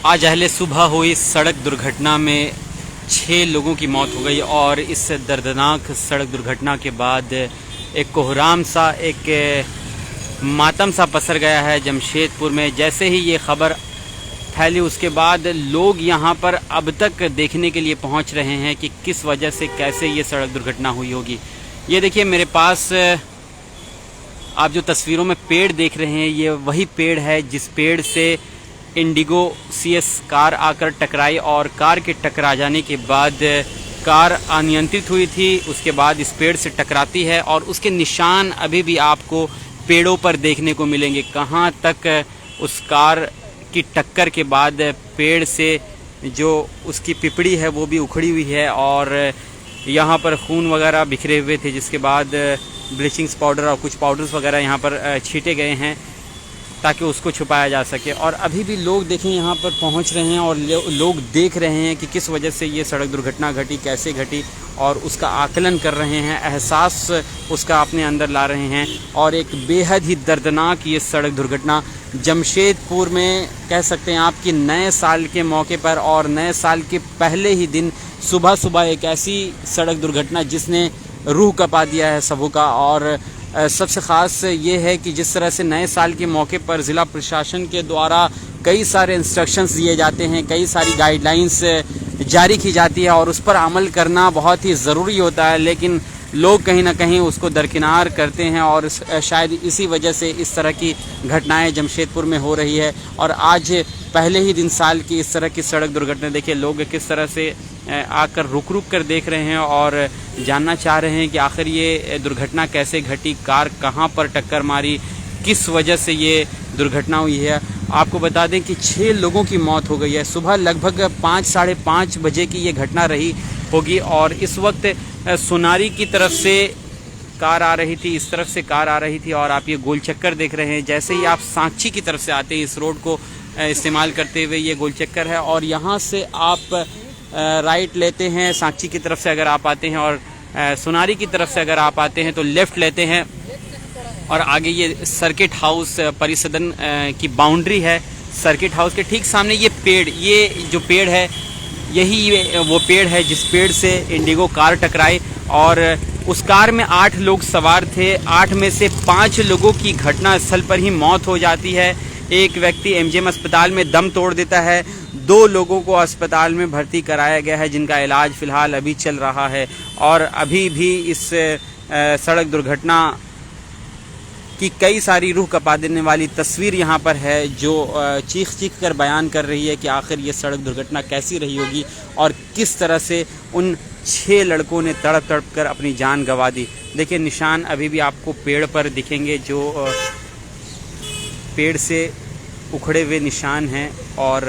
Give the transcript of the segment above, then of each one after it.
आज अहले सुबह हुई सड़क दुर्घटना में 6 लोगों की मौत हो गई और इस दर्दनाक सड़क दुर्घटना के बाद एक कोहराम सा, एक मातम सा पसर गया है जमशेदपुर में। जैसे ही ये खबर फैली उसके बाद लोग यहाँ पर अब तक देखने के लिए पहुँच रहे हैं कि किस वजह से, कैसे ये सड़क दुर्घटना हुई होगी। ये देखिए मेरे पास आप जो तस्वीरों में पेड़ देख रहे हैं, ये वही पेड़ है जिस पेड़ से इंडिगो CS कार आकर टकराई और कार के टकरा जाने के बाद कार अनियंत्रित हुई थी। उसके बाद इस पेड़ से टकराती है और उसके निशान अभी भी आपको पेड़ों पर देखने को मिलेंगे। कहाँ तक उस कार की टक्कर के बाद पेड़ से जो उसकी पिपड़ी है वो भी उखड़ी हुई है और यहाँ पर खून वगैरह बिखरे हुए थे, जिसके बाद ब्लीचिंग पाउडर और कुछ पाउडर्स वगैरह यहाँ पर छींटे गए हैं ताकि उसको छुपाया जा सके। और अभी भी लोग देखें यहाँ पर पहुँच रहे हैं और लोग देख रहे हैं कि किस वजह से ये सड़क दुर्घटना घटी, कैसे घटी, और उसका आकलन कर रहे हैं, एहसास उसका अपने अंदर ला रहे हैं। और एक बेहद ही दर्दनाक ये सड़क दुर्घटना जमशेदपुर में कह सकते हैं आप कि नए साल के मौके पर और नए साल के पहले ही दिन सुबह सुबह एक ऐसी सड़क दुर्घटना जिसने रूह कपा दिया है सबों का। और सबसे ख़ास ये है कि जिस तरह से नए साल के मौके पर ज़िला प्रशासन के द्वारा कई सारे इंस्ट्रक्शंस दिए जाते हैं, कई सारी गाइडलाइंस जारी की जाती है और उस पर अमल करना बहुत ही ज़रूरी होता है, लेकिन लोग कहीं ना कहीं उसको दरकिनार करते हैं और शायद इसी वजह से इस तरह की घटनाएं जमशेदपुर में हो रही है। और आज पहले ही दिन साल की इस तरह की सड़क दुर्घटना देखिए, लोग किस तरह से आकर रुक रुक कर देख रहे हैं और जानना चाह रहे हैं कि आखिर ये दुर्घटना कैसे घटी, कार कहां पर टक्कर मारी, किस वजह से ये दुर्घटना हुई है। आपको बता दें कि 6 लोगों की मौत हो गई है। सुबह लगभग 5 साढ़े 5 बजे की ये घटना रही होगी और इस वक्त सोनारी की तरफ से कार आ रही थी, इस तरफ से कार आ रही थी और आप ये गोल चक्कर देख रहे हैं। जैसे ही आप सांची की तरफ से आते हैं, इस रोड को इस्तेमाल करते हुए ये गोल चक्कर है और यहाँ से आप राइट लेते हैं सांची की तरफ से अगर आप आते हैं, और सोनारी की तरफ से अगर आप आते हैं तो लेफ़्ट लेते हैं और आगे ये सर्किट हाउस परिसदन की बाउंड्री है। सर्किट हाउस के ठीक सामने ये पेड़, ये जो पेड़ है यही वो पेड़ है जिस पेड़ से इंडिगो कार टकराई और उस कार में 8 लोग सवार थे। 8 में से 5 लोगों की घटना स्थल पर ही मौत हो जाती है। एक व्यक्ति MGM अस्पताल में दम तोड़ देता है। 2 लोगों को अस्पताल में भर्ती कराया गया है जिनका इलाज फ़िलहाल अभी चल रहा है। और अभी भी इस सड़क दुर्घटना की कई सारी रूह कपा देने वाली तस्वीर यहाँ पर है जो चीख चीख कर बयान कर रही है कि आखिर ये सड़क दुर्घटना कैसी रही होगी और किस तरह से उन 6 लड़कों ने तड़प तड़प कर अपनी जान गंवा दी। देखिए निशान अभी भी आपको पेड़ पर दिखेंगे, जो पेड़ से उखड़े हुए निशान हैं और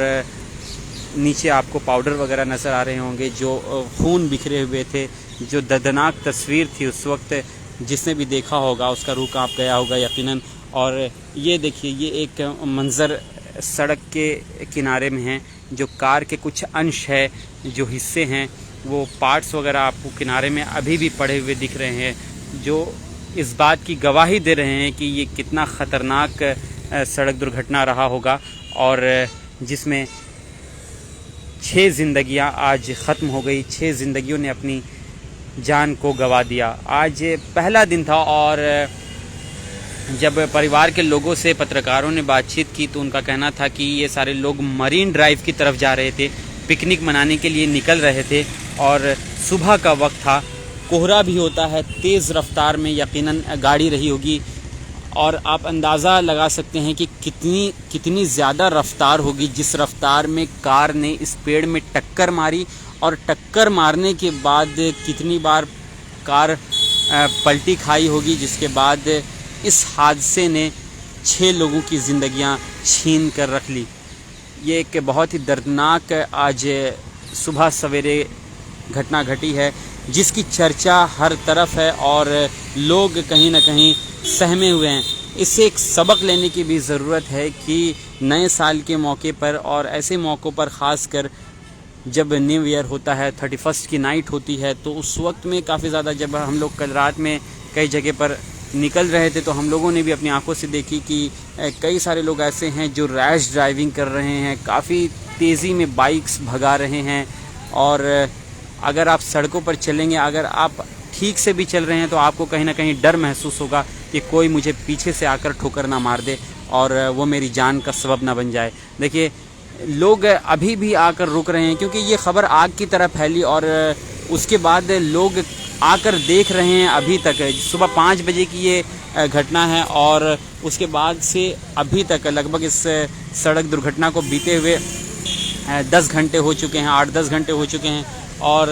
नीचे आपको पाउडर वगैरह नज़र आ रहे होंगे जो खून बिखरे हुए थे। जो दर्दनाक तस्वीर थी उस वक्त जिसने भी देखा होगा उसका रूह कांप गया होगा यकीनन। और ये देखिए ये एक मंज़र सड़क के किनारे में है, जो कार के कुछ अंश है, जो हिस्से हैं वो पार्ट्स वगैरह आपको किनारे में अभी भी पड़े हुए दिख रहे हैं, जो इस बात की गवाही दे रहे हैं कि ये कितना ख़तरनाक सड़क दुर्घटना रहा होगा और जिसमें 6 ज़िंदगियां आज ख़त्म हो गई, 6 ज़िंदगियों ने अपनी जान को गंवा दिया। आज पहला दिन था और जब परिवार के लोगों से पत्रकारों ने बातचीत की तो उनका कहना था कि ये सारे लोग मरीन ड्राइव की तरफ जा रहे थे, पिकनिक मनाने के लिए निकल रहे थे और सुबह का वक्त था, कोहरा भी होता है, तेज़ रफ्तार में यकीनन गाड़ी रही होगी और आप अंदाज़ा लगा सकते हैं कि कितनी ज़्यादा रफ्तार होगी जिस रफ्तार में कार ने इस पेड़ में टक्कर मारी और टक्कर मारने के बाद कितनी बार कार पलटी खाई होगी, जिसके बाद इस हादसे ने 6 लोगों की ज़िंदगियां छीन कर रख ली। ये एक बहुत ही दर्दनाक आज सुबह सवेरे घटना घटी है जिसकी चर्चा हर तरफ है और लोग कहीं ना कहीं सहमे हुए हैं। इससे एक सबक लेने की भी ज़रूरत है कि नए साल के मौके पर और ऐसे मौक़ों पर ख़ास कर जब न्यू ईयर होता है, 31 की नाइट होती है, तो उस वक्त में काफ़ी ज़्यादा, जब हम लोग कल रात में कई जगह पर निकल रहे थे तो हम लोगों ने भी अपनी आंखों से देखी कि कई सारे लोग ऐसे हैं जो रैश ड्राइविंग कर रहे हैं, काफ़ी तेज़ी में बाइक्स भगा रहे हैं। और अगर आप सड़कों पर चलेंगे, अगर आप ठीक से भी चल रहे हैं तो आपको कहीं ना कहीं डर महसूस होगा कि कोई मुझे पीछे से आकर ठोकर ना मार दे और वो मेरी जान का सबब ना बन जाए। देखिए, लोग अभी भी आकर रुक रहे हैं क्योंकि ये खबर आग की तरह फैली और उसके बाद लोग आकर देख रहे हैं। अभी तक सुबह 5 बजे की ये घटना है और उसके बाद से अभी तक लगभग इस सड़क दुर्घटना को बीते हुए 10 घंटे हो चुके हैं, 8-10 घंटे हो चुके हैं। और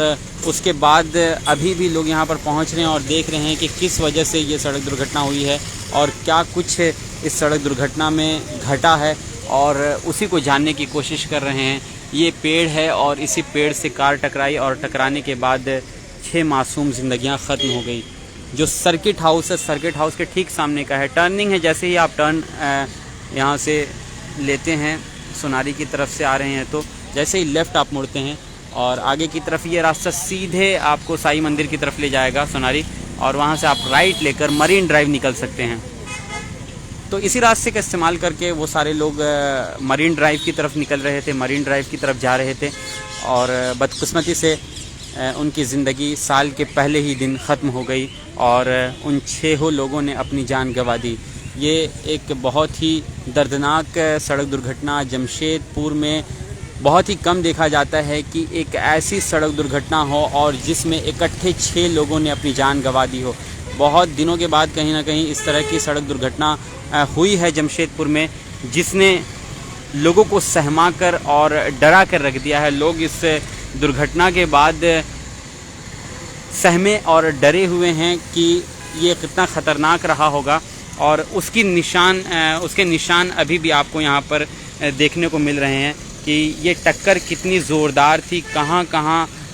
उसके बाद अभी भी लोग यहाँ पर पहुँच रहे हैं और देख रहे हैं कि किस वजह से ये सड़क दुर्घटना हुई है और क्या कुछ इस सड़क दुर्घटना में घटा है, और उसी को जानने की कोशिश कर रहे हैं। ये पेड़ है और इसी पेड़ से कार टकराई और टकराने के बाद 6 मासूम ज़िंदगियाँ ख़त्म हो गई। जो सर्किट हाउस है, सर्किट हाउस के ठीक सामने का है। टर्निंग है, जैसे ही आप टर्न यहाँ से लेते हैं, सोनारी की तरफ से आ रहे हैं, तो जैसे ही लेफ़्ट आप मुड़ते हैं और आगे की तरफ ये रास्ता सीधे आपको साईं मंदिर की तरफ ले जाएगा सोनारी, और वहाँ से आप राइट लेकर मरीन ड्राइव निकल सकते हैं। तो इसी रास्ते का इस्तेमाल करके वो सारे लोग मरीन ड्राइव की तरफ निकल रहे थे, मरीन ड्राइव की तरफ जा रहे थे और बदकिस्मती से उनकी ज़िंदगी साल के पहले ही दिन ख़त्म हो गई और उन 6 लोगों ने अपनी जान गंवा दी। ये एक बहुत ही दर्दनाक सड़क दुर्घटना जमशेदपुर में बहुत ही कम देखा जाता है कि एक ऐसी सड़क दुर्घटना हो और जिसमें इकट्ठे 6 लोगों ने अपनी जान गंवा दी हो। बहुत दिनों के बाद कहीं ना कहीं इस तरह की सड़क दुर्घटना हुई है जमशेदपुर में, जिसने लोगों को सहमा कर और डरा कर रख दिया है। लोग इस दुर्घटना के बाद सहमे और डरे हुए हैं कि ये कितना ख़तरनाक रहा होगा, और उसके निशान अभी भी आपको यहाँ पर देखने को मिल रहे हैं कि ये टक्कर कितनी ज़ोरदार थी, कहाँ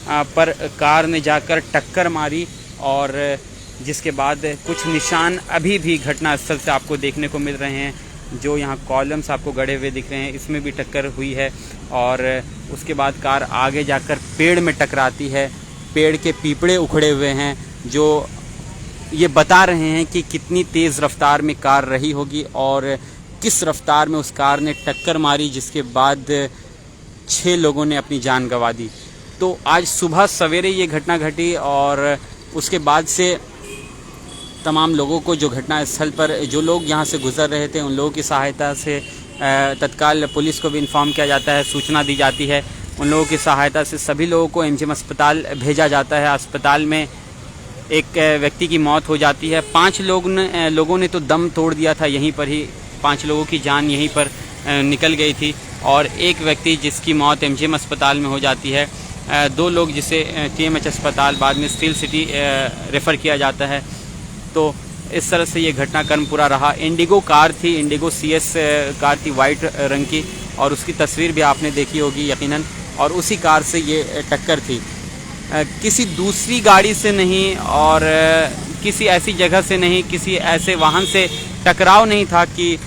पर कार ने जाकर टक्कर मारी, और जिसके बाद कुछ निशान अभी भी घटनास्थल से आपको देखने को मिल रहे हैं। जो यहाँ कॉलम्स आपको गड़े हुए दिख रहे हैं, इसमें भी टक्कर हुई है और उसके बाद कार आगे जाकर पेड़ में टकराती है। पेड़ के पीपड़े उखड़े हुए हैं जो ये बता रहे हैं कि कितनी तेज़ रफ्तार में कार रही होगी और किस रफ्तार में उस कार ने टक्कर मारी, जिसके बाद 6 लोगों ने अपनी जान गंवा दी। तो आज सुबह सवेरे ये घटना घटी और उसके बाद से तमाम लोगों को, जो घटना स्थल पर जो लोग यहाँ से गुजर रहे थे, उन लोगों की सहायता से तत्काल पुलिस को भी इन्फॉर्म किया जाता है, सूचना दी जाती है। उन लोगों की सहायता से सभी लोगों को एमजीएम अस्पताल भेजा जाता है। अस्पताल में एक व्यक्ति की मौत हो जाती है। 5 लोगों ने तो दम तोड़ दिया था यहीं पर ही, 5 लोगों की जान यहीं पर निकल गई थी और एक व्यक्ति जिसकी मौत एमजीएम अस्पताल में हो जाती है। 2 लोग जिसे टीएमएच अस्पताल, बाद में स्टील सिटी रेफ़र किया जाता है। तो इस तरह से ये घटनाक्रम पूरा रहा। इंडिगो कार थी, इंडिगो CS कार थी वाइट रंग की, और उसकी तस्वीर भी आपने देखी होगी यकीनन, और उसी कार से ये टक्कर थी। किसी दूसरी गाड़ी से नहीं और किसी ऐसी जगह से नहीं, किसी ऐसे वाहन से टकराव नहीं था कि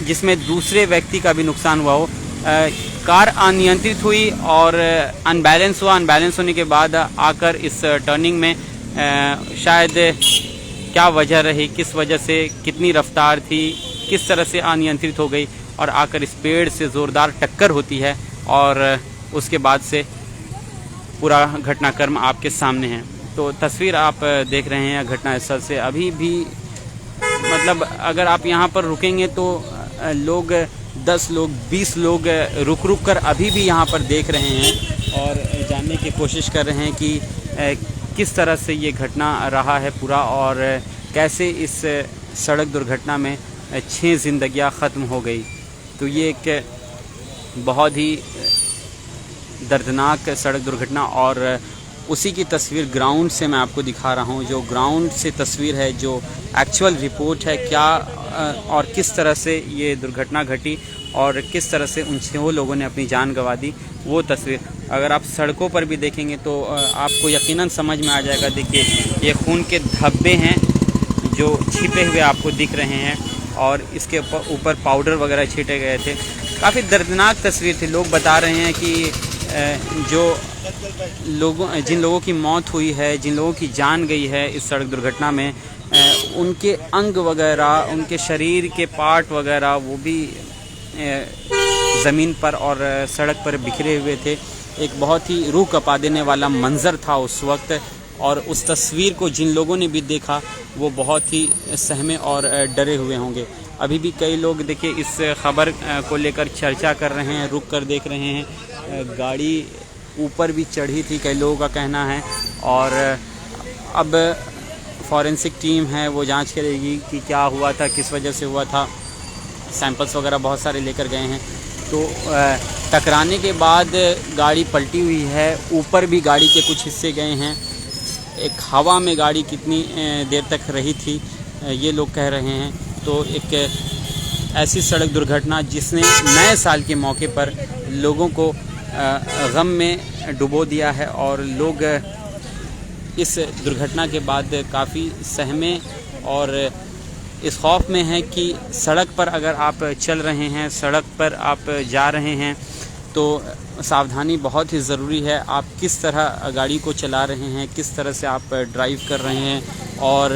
जिसमें दूसरे व्यक्ति का भी नुकसान हुआ हो। कार अनियंत्रित हुई और अनबैलेंस हुआ। अनबैलेंस होने के बाद आकर इस टर्निंग में शायद क्या वजह रही, किस वजह से, कितनी रफ्तार थी, किस तरह से अनियंत्रित हो गई और आकर इस पेड़ से ज़ोरदार टक्कर होती है और उसके बाद से पूरा घटनाक्रम आपके सामने है। तो तस्वीर आप देख रहे हैं घटनास्थल से। अभी भी मतलब अगर आप यहाँ पर रुकेंगे तो लोग 10 लोग 20 लोग रुक कर अभी भी यहाँ पर देख रहे हैं और जानने की कोशिश कर रहे हैं कि किस तरह से ये घटना रहा है पूरा और कैसे इस सड़क दुर्घटना में 6 ज़िंदगियाँ ख़त्म हो गई। तो ये एक बहुत ही दर्दनाक सड़क दुर्घटना, और उसी की तस्वीर ग्राउंड से मैं आपको दिखा रहा हूँ। जो ग्राउंड से तस्वीर है, जो एक्चुअल रिपोर्ट है, क्या और किस तरह से ये दुर्घटना घटी और किस तरह से उन 6 लोगों ने अपनी जान गंवा दी, वो तस्वीर अगर आप सड़कों पर भी देखेंगे तो आपको यकीनन समझ में आ जाएगा। देखिए, ये खून के धब्बे हैं जो छिपे हुए आपको दिख रहे हैं और इसके ऊपर पाउडर वगैरह छीटे गए थे। काफ़ी दर्दनाक तस्वीर थी। लोग बता रहे हैं कि जिन लोगों की मौत हुई है, जिन लोगों की जान गई है इस सड़क दुर्घटना में, उनके अंग वगैरह, उनके शरीर के पार्ट वगैरह वो भी ज़मीन पर और सड़क पर बिखरे हुए थे। एक बहुत ही रूह कँपा देने वाला मंज़र था उस वक्त, और उस तस्वीर को जिन लोगों ने भी देखा वो बहुत ही सहमे और डरे हुए होंगे। अभी भी कई लोग देखिए इस खबर को लेकर चर्चा कर रहे हैं, रुक कर देख रहे हैं। गाड़ी ऊपर भी चढ़ी थी, कई लोगों का कहना है, और अब फॉरेंसिक टीम है वो जांच करेगी कि क्या हुआ था, किस वजह से हुआ था। सैंपल्स वगैरह बहुत सारे लेकर गए हैं। तो टकराने के बाद गाड़ी पलटी हुई है, ऊपर भी गाड़ी के कुछ हिस्से गए हैं। एक हवा में गाड़ी कितनी देर तक रही थी ये लोग कह रहे हैं। तो एक ऐसी सड़क दुर्घटना जिसने नए साल के मौके पर लोगों को गम में डुबो दिया है, और लोग इस दुर्घटना के बाद काफ़ी सहमे और इस खौफ में हैं कि सड़क पर अगर आप चल रहे हैं, सड़क पर आप जा रहे हैं तो सावधानी बहुत ही ज़रूरी है। आप किस तरह गाड़ी को चला रहे हैं, किस तरह से आप ड्राइव कर रहे हैं, और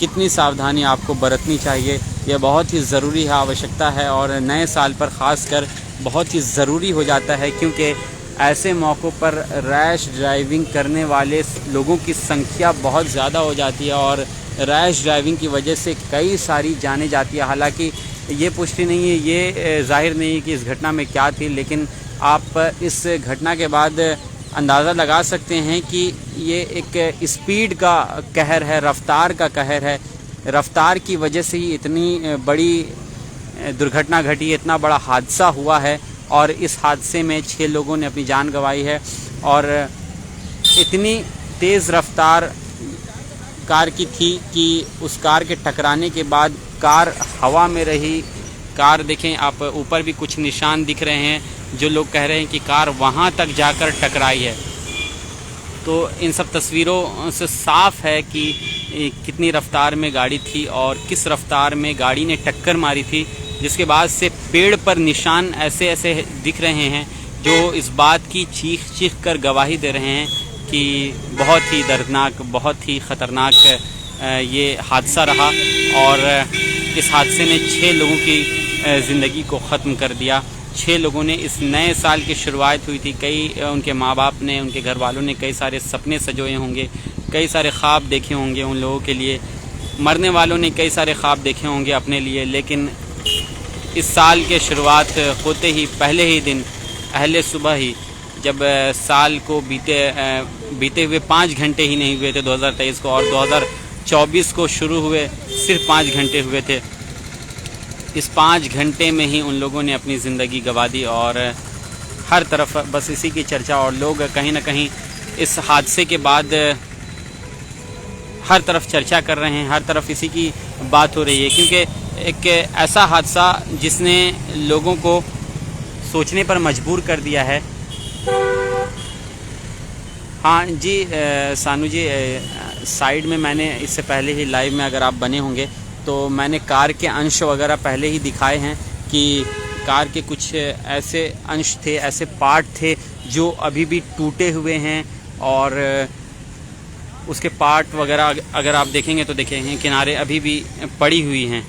कितनी सावधानी आपको बरतनी चाहिए, यह बहुत ही ज़रूरी है, आवश्यकता है। और नए साल पर ख़ासकर बहुत ही ज़रूरी हो जाता है, क्योंकि ऐसे मौक़ों पर रैश ड्राइविंग करने वाले लोगों की संख्या बहुत ज़्यादा हो जाती है, और रैश ड्राइविंग की वजह से कई सारी जानें जाती है। हालांकि ये पुष्टि नहीं है, ये जाहिर नहीं है कि इस घटना में क्या थी, लेकिन आप इस घटना के बाद अंदाज़ा लगा सकते हैं कि ये एक स्पीड का कहर है, रफ्तार का कहर है। रफ्तार की वजह से ही इतनी बड़ी दुर्घटना घटी, इतना बड़ा हादसा हुआ है, और इस हादसे में 6 लोगों ने अपनी जान गंवाई है। और इतनी तेज़ रफ्तार कार की थी कि उस कार के टकराने के बाद कार हवा में रही। कार देखें आप, ऊपर भी कुछ निशान दिख रहे हैं, जो लोग कह रहे हैं कि कार वहाँ तक जाकर टकराई है। तो इन सब तस्वीरों से साफ है कि कितनी रफ्तार में गाड़ी थी और किस रफ्तार में गाड़ी ने टक्कर मारी थी, जिसके बाद से पेड़ पर निशान ऐसे ऐसे दिख रहे हैं जो इस बात की चीख चीख कर गवाही दे रहे हैं कि बहुत ही दर्दनाक, बहुत ही ख़तरनाक ये हादसा रहा। और इस हादसे ने 6 लोगों की ज़िंदगी को ख़त्म कर दिया। 6 लोगों ने, इस नए साल की शुरुआत हुई थी, कई उनके माँ बाप ने, उनके घर वालों ने कई सारे सपने सजोए होंगे, कई सारे ख्वाब देखे होंगे उन लोगों के लिए। मरने वालों ने कई सारे ख्वाब देखे होंगे अपने लिए, लेकिन इस साल के शुरुआत होते ही पहले ही दिन अहले सुबह ही, जब साल को बीते हुए 5 घंटे ही नहीं हुए थे 2023 को, और 2024 को शुरू हुए सिर्फ 5 घंटे हुए थे। इस 5 घंटे में ही उन लोगों ने अपनी ज़िंदगी गंवा दी, और हर तरफ बस इसी की चर्चा, और लोग कहीं ना कहीं इस हादसे के बाद हर तरफ चर्चा कर रहे हैं, हर तरफ इसी की बात हो रही है, क्योंकि एक ऐसा हादसा जिसने लोगों को सोचने पर मजबूर कर दिया है। हाँ जी सानू जी, साइड में मैंने इससे पहले ही लाइव में अगर आप बने होंगे तो मैंने कार के अंश वगैरह पहले ही दिखाए हैं कि कार के कुछ ऐसे अंश थे, ऐसे पार्ट थे जो अभी भी टूटे हुए हैं, और उसके पार्ट वगैरह अगर आप देखेंगे तो देखेंगे किनारे अभी भी पड़ी हुई हैं।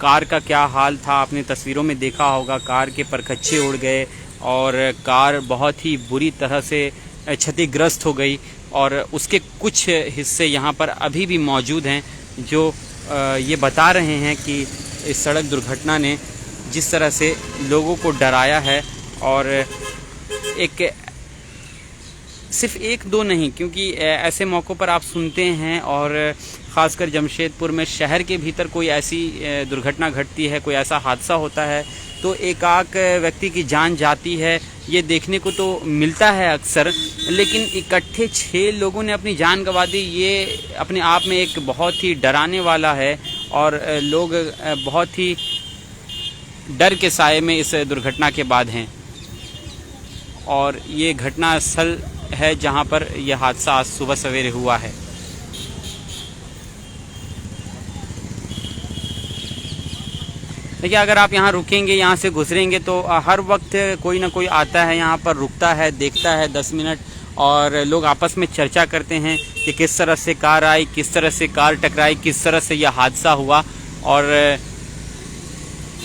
कार का क्या हाल था आपने तस्वीरों में देखा होगा, कार के परखच्चे उड़ गए और कार बहुत ही बुरी तरह से क्षतिग्रस्त हो गई, और उसके कुछ हिस्से यहाँ पर अभी भी मौजूद हैं जो ये बता रहे हैं कि इस सड़क दुर्घटना ने जिस तरह से लोगों को डराया है। और एक सिर्फ 1-2 नहीं, क्योंकि ऐसे मौक़ों पर आप सुनते हैं, और ख़ासकर जमशेदपुर में शहर के भीतर कोई ऐसी दुर्घटना घटती है, कोई ऐसा हादसा होता है तो एक-आक व्यक्ति की जान जाती है, ये देखने को तो मिलता है अक्सर, लेकिन इकट्ठे 6 लोगों ने अपनी जान गंवा दी, ये अपने आप में एक बहुत ही डराने वाला है। और लोग बहुत ही डर के साए में इस दुर्घटना के बाद हैं, और ये घटना स्थल है जहां पर यह हादसा आज सुबह सवेरे हुआ है। देखिए, अगर आप यहाँ रुकेंगे, यहाँ से गुजरेंगे तो हर वक्त कोई ना कोई आता है, यहाँ पर रुकता है, देखता है 10 मिनट, और लोग आपस में चर्चा करते हैं कि किस तरह से कार आई, किस तरह से कार टकराई, किस तरह से यह हादसा हुआ। और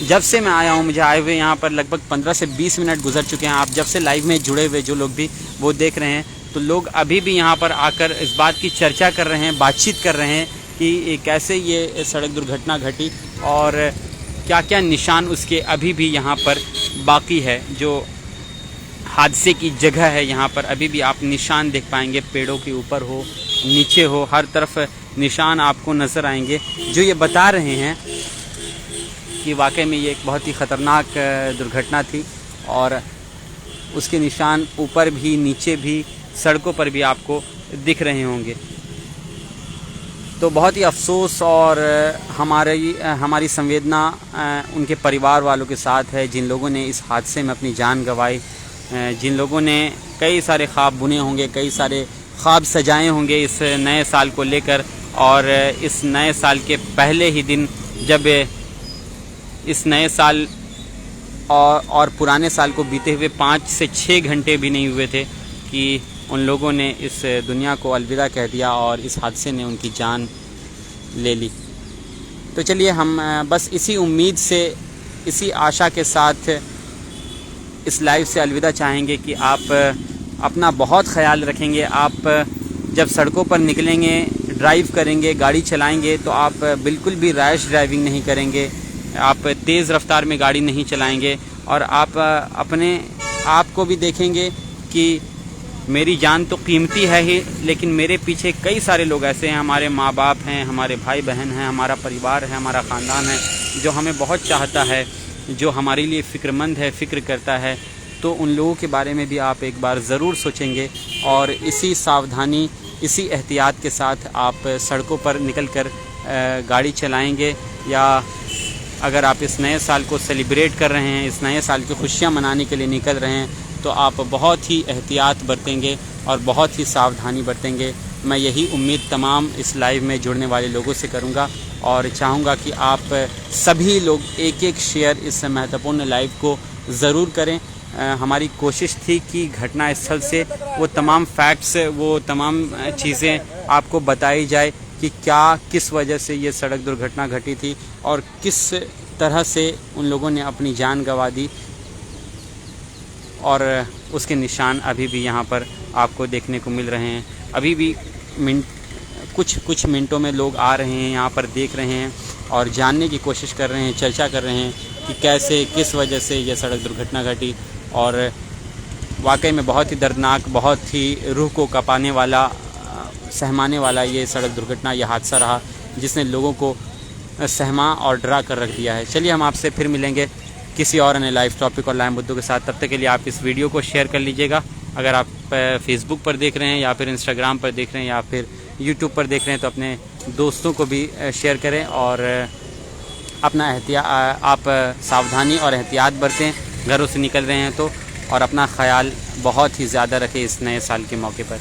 जब से मैं आया हूँ, मुझे आए हुए यहाँ पर लगभग 15 से 20 मिनट गुजर चुके हैं। आप जब से लाइव में जुड़े हुए जो लोग भी वो देख रहे हैं, तो लोग अभी भी यहाँ पर आकर इस बात की चर्चा कर रहे हैं, बातचीत कर रहे हैं कि कैसे ये सड़क दुर्घटना घटी और क्या क्या निशान उसके अभी भी यहाँ पर बाकी है। जो हादसे की जगह है यहाँ पर अभी भी आप निशान देख पाएंगे, पेड़ों के ऊपर हो, नीचे हो, हर तरफ निशान आपको नज़र आएंगे, जो ये बता रहे हैं कि वाकई में ये एक बहुत ही ख़तरनाक दुर्घटना थी और उसके निशान ऊपर भी, नीचे भी, सड़कों पर भी आपको दिख रहे होंगे। तो बहुत ही अफसोस और हमारी संवेदना उनके परिवार वालों के साथ है, जिन लोगों ने इस हादसे में अपनी जान गंवाई, जिन लोगों ने कई सारे ख्वाब बुने होंगे, कई सारे ख्वाब सजाए होंगे इस नए साल को लेकर। और इस नए साल के पहले ही दिन, जब इस नए साल और पुराने साल को बीते हुए 5 से 6 घंटे भी नहीं हुए थे कि उन लोगों ने इस दुनिया को अलविदा कह दिया और इस हादसे ने उनकी जान ले ली। तो चलिए हम बस इसी उम्मीद से, इसी आशा के साथ इस लाइव से अलविदा चाहेंगे कि आप अपना बहुत ख्याल रखेंगे। आप जब सड़कों पर निकलेंगे, ड्राइव करेंगे, गाड़ी चलाएंगे, तो आप बिल्कुल भी रैश ड्राइविंग नहीं करेंगे, आप तेज़ रफ्तार में गाड़ी नहीं चलाएंगे और आप अपने आप को भी देखेंगे कि मेरी जान तो कीमती है ही, लेकिन मेरे पीछे कई सारे लोग ऐसे हैं, हमारे माँ बाप हैं, हमारे भाई बहन हैं, हमारा परिवार है, हमारा ख़ानदान है, जो हमें बहुत चाहता है, जो हमारे लिए फ़िक्रमंद है, फ़िक्र करता है। तो उन लोगों के बारे में भी आप एक बार ज़रूर सोचेंगे और इसी सावधानी, इसी एहतियात के साथ आप सड़कों पर निकलकर गाड़ी चलाएंगे। या अगर आप इस नए साल को सेलिब्रेट कर रहे हैं, इस नए साल की खुशियाँ मनाने के लिए निकल रहे हैं, तो आप बहुत ही एहतियात बरतेंगे और बहुत ही सावधानी बरतेंगे। मैं यही उम्मीद तमाम इस लाइव में जुड़ने वाले लोगों से करूंगा और चाहूँगा कि आप सभी लोग एक एक शेयर इस महत्वपूर्ण लाइव को ज़रूर करें। हमारी कोशिश थी कि घटना स्थल से वो तमाम फैक्ट्स, वो तमाम चीज़ें आपको बताई जाए कि क्या, किस वजह से ये सड़क दुर्घटना घटी थी और किस तरह से उन लोगों ने अपनी जान गंवा दी। और उसके निशान अभी भी यहाँ पर आपको देखने को मिल रहे हैं। अभी भी कुछ मिनटों में लोग आ रहे हैं, यहाँ पर देख रहे हैं और जानने की कोशिश कर रहे हैं, चर्चा कर रहे हैं कि कैसे, किस वजह से यह सड़क दुर्घटना घटी। और वाकई में बहुत ही दर्दनाक, बहुत ही रूह को कँपाने वाला, सहमाने वाला ये सड़क दुर्घटना, यह हादसा रहा जिसने लोगों को सहमा और डरा कर रख दिया है। चलिए हम आपसे फिर मिलेंगे किसी और अन्य लाइव टॉपिक और लाइव मुद्दों के साथ। तब तक के लिए आप इस वीडियो को शेयर कर लीजिएगा। अगर आप फेसबुक पर देख रहे हैं या फिर इंस्टाग्राम पर देख रहे हैं या फिर यूट्यूब पर देख रहे हैं, तो अपने दोस्तों को भी शेयर करें और अपना आप सावधानी और एहतियात बरतें घरों से निकल रहे हैं तो, और अपना ख्याल बहुत ही ज़्यादा रखें इस नए साल के मौके पर।